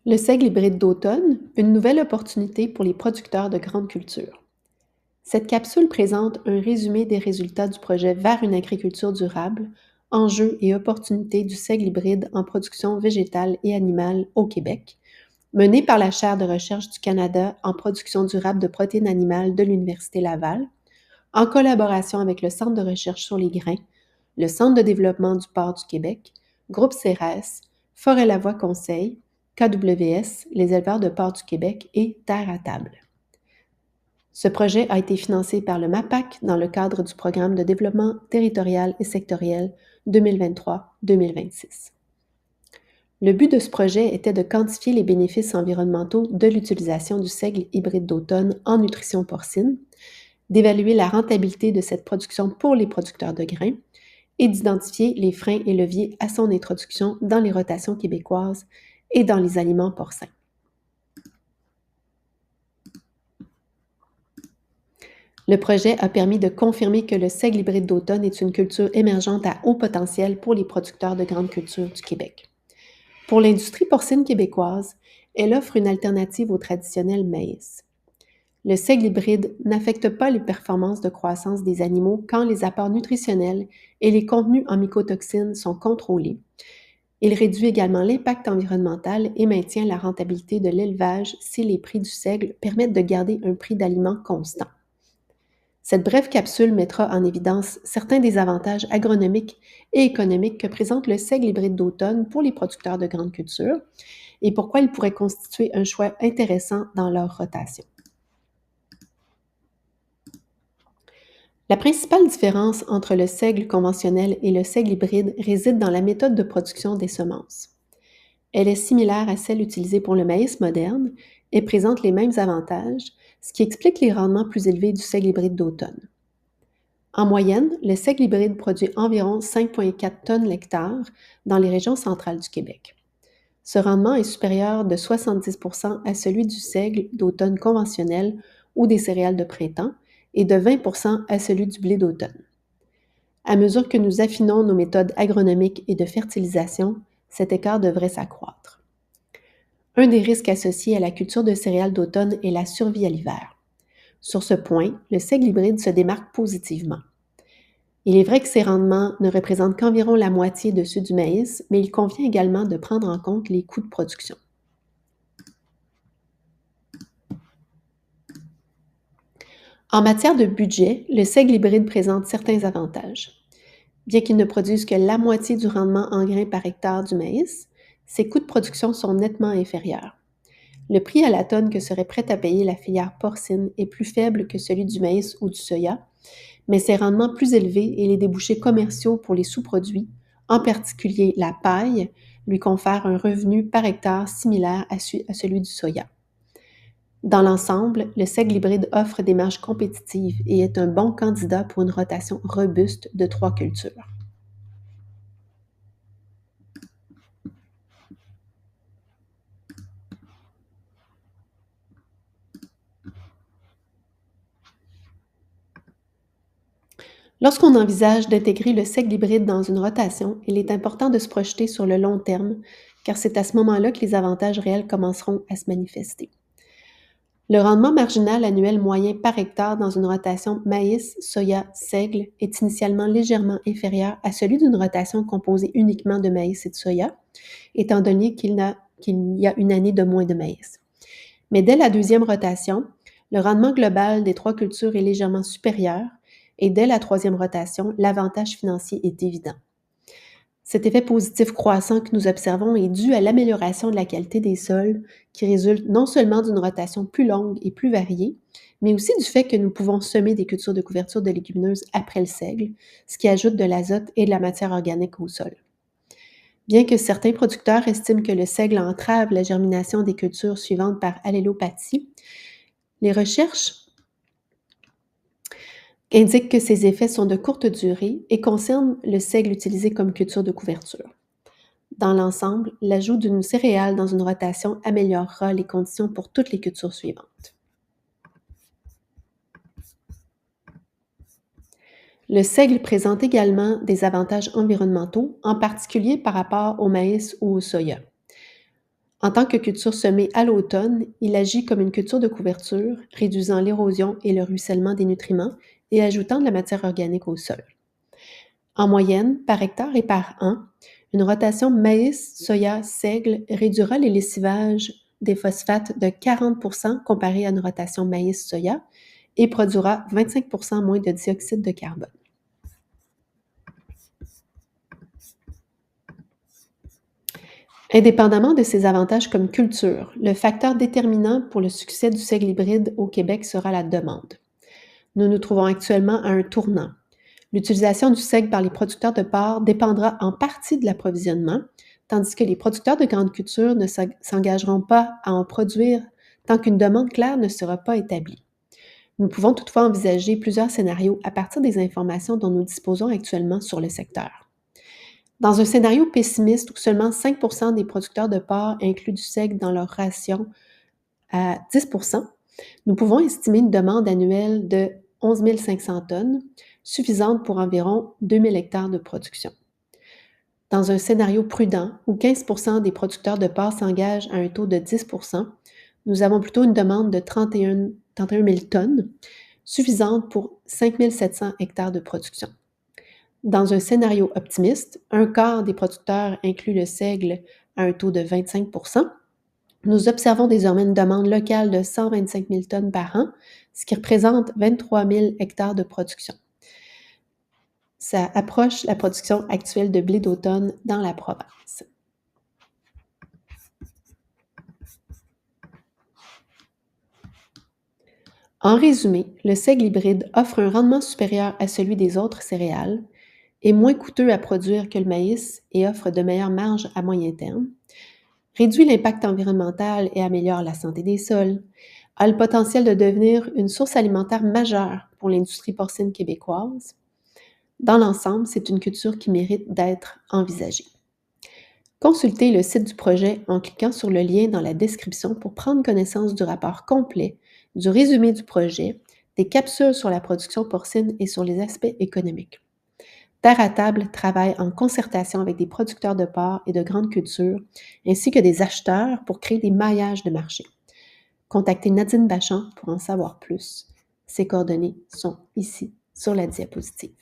Le seigle hybride d'automne, une nouvelle opportunité pour les producteurs de grandes cultures. Cette capsule présente un résumé des résultats du projet Vers une agriculture durable, enjeux et opportunités du seigle hybride en production végétale et animale au Québec, mené par la chaire de recherche du Canada en production durable de protéines animales de l'Université Laval, en collaboration avec le Centre de recherche sur les grains, le Centre de développement du port du Québec, Groupe CERES, Forêt-Lavoie Conseil, KWS, les éleveurs de porc du Québec et Terre à table. Ce projet a été financé par le MAPAC dans le cadre du Programme de développement territorial et sectoriel 2023-2026. Le but de ce projet était de quantifier les bénéfices environnementaux de l'utilisation du seigle hybride d'automne en nutrition porcine, d'évaluer la rentabilité de cette production pour les producteurs de grains et d'identifier les freins et leviers à son introduction dans les rotations québécoises et dans les aliments porcins. Le projet a permis de confirmer que le seigle hybride d'automne est une culture émergente à haut potentiel pour les producteurs de grandes cultures du Québec. Pour l'industrie porcine québécoise, elle offre une alternative au traditionnel maïs. Le seigle hybride n'affecte pas les performances de croissance des animaux quand les apports nutritionnels et les contenus en mycotoxines sont contrôlés. Il réduit également l'impact environnemental et maintient la rentabilité de l'élevage si les prix du seigle permettent de garder un prix d'aliment constant. Cette brève capsule mettra en évidence certains des avantages agronomiques et économiques que présente le seigle hybride d'automne pour les producteurs de grandes cultures et pourquoi il pourrait constituer un choix intéressant dans leur rotation. La principale différence entre le seigle conventionnel et le seigle hybride réside dans la méthode de production des semences. Elle est similaire à celle utilisée pour le maïs moderne et présente les mêmes avantages, ce qui explique les rendements plus élevés du seigle hybride d'automne. En moyenne, le seigle hybride produit environ 5,4 tonnes l'hectare dans les régions centrales du Québec. Ce rendement est supérieur de 70 % à celui du seigle d'automne conventionnel ou des céréales de printemps et de 20 % à celui du blé d'automne. À mesure que nous affinons nos méthodes agronomiques et de fertilisation, cet écart devrait s'accroître. Un des risques associés à la culture de céréales d'automne est la survie à l'hiver. Sur ce point, le seigle hybride se démarque positivement. Il est vrai que ces rendements ne représentent qu'environ la moitié de ceux du maïs, mais il convient également de prendre en compte les coûts de production. En matière de budget, le seigle hybride présente certains avantages. Bien qu'il ne produise que la moitié du rendement en grains par hectare du maïs, ses coûts de production sont nettement inférieurs. Le prix à la tonne que serait prête à payer la filière porcine est plus faible que celui du maïs ou du soya, mais ses rendements plus élevés et les débouchés commerciaux pour les sous-produits, en particulier la paille, lui confèrent un revenu par hectare similaire à celui du soya. Dans l'ensemble, le seigle hybride offre des marges compétitives et est un bon candidat pour une rotation robuste de 3 cultures. Lorsqu'on envisage d'intégrer le seigle hybride dans une rotation, il est important de se projeter sur le long terme, car c'est à ce moment-là que les avantages réels commenceront à se manifester. Le rendement marginal annuel moyen par hectare dans une rotation maïs, soya, seigle est initialement légèrement inférieur à celui d'une rotation composée uniquement de maïs et de soya, étant donné qu'il y a une année de moins de maïs. Mais dès la deuxième rotation, le rendement global des 3 cultures est légèrement supérieur et dès la troisième rotation, l'avantage financier est évident. Cet effet positif croissant que nous observons est dû à l'amélioration de la qualité des sols qui résulte non seulement d'une rotation plus longue et plus variée, mais aussi du fait que nous pouvons semer des cultures de couverture de légumineuses après le seigle, ce qui ajoute de l'azote et de la matière organique au sol. Bien que certains producteurs estiment que le seigle entrave la germination des cultures suivantes par allélopathie, les recherches indiquent que ces effets sont de courte durée et concernent le seigle utilisé comme culture de couverture. Dans l'ensemble, l'ajout d'une céréale dans une rotation améliorera les conditions pour toutes les cultures suivantes. Le seigle présente également des avantages environnementaux, en particulier par rapport au maïs ou au soya. En tant que culture semée à l'automne, il agit comme une culture de couverture, réduisant l'érosion et le ruissellement des nutriments et ajoutant de la matière organique au sol. En moyenne, par hectare et par an, une rotation maïs, soya, seigle réduira les lessivages des phosphates de 40 comparé à une rotation maïs-soya et produira 25 moins de dioxyde de carbone. Indépendamment de ses avantages comme culture, le facteur déterminant pour le succès du seigle hybride au Québec sera la demande. Nous nous trouvons actuellement à un tournant. L'utilisation du seigle par les producteurs de porc dépendra en partie de l'approvisionnement, tandis que les producteurs de grandes cultures ne s'engageront pas à en produire tant qu'une demande claire ne sera pas établie. Nous pouvons toutefois envisager plusieurs scénarios à partir des informations dont nous disposons actuellement sur le secteur. Dans un scénario pessimiste où seulement 5 des producteurs de porc incluent du seigle dans leur ration à 10 nous pouvons estimer une demande annuelle de 11 500 tonnes, suffisante pour environ 2 000 hectares de production. Dans un scénario prudent où 15 des producteurs de porc s'engagent à un taux de 10 nous avons plutôt une demande de 31 000 tonnes, suffisante pour 5 700 hectares de production. Dans un scénario optimiste, un quart des producteurs inclut le seigle à un taux de 25 nous observons désormais une demande locale de 125 000 tonnes par an, ce qui représente 23 000 hectares de production. Ça approche la production actuelle de blé d'automne dans la province. En résumé, le seigle hybride offre un rendement supérieur à celui des autres céréales, est moins coûteux à produire que le maïs et offre de meilleures marges à moyen terme, réduit l'impact environnemental et améliore la santé des sols, a le potentiel de devenir une source alimentaire majeure pour l'industrie porcine québécoise. Dans l'ensemble, c'est une culture qui mérite d'être envisagée. Consultez le site du projet en cliquant sur le lien dans la description pour prendre connaissance du rapport complet, du résumé du projet, des capsules sur la production porcine et sur les aspects économiques. Terre à table travaille en concertation avec des producteurs de porc et de grandes cultures, ainsi que des acheteurs pour créer des maillages de marché. Contactez Nadine Bachand pour en savoir plus. Ses coordonnées sont ici sur la diapositive.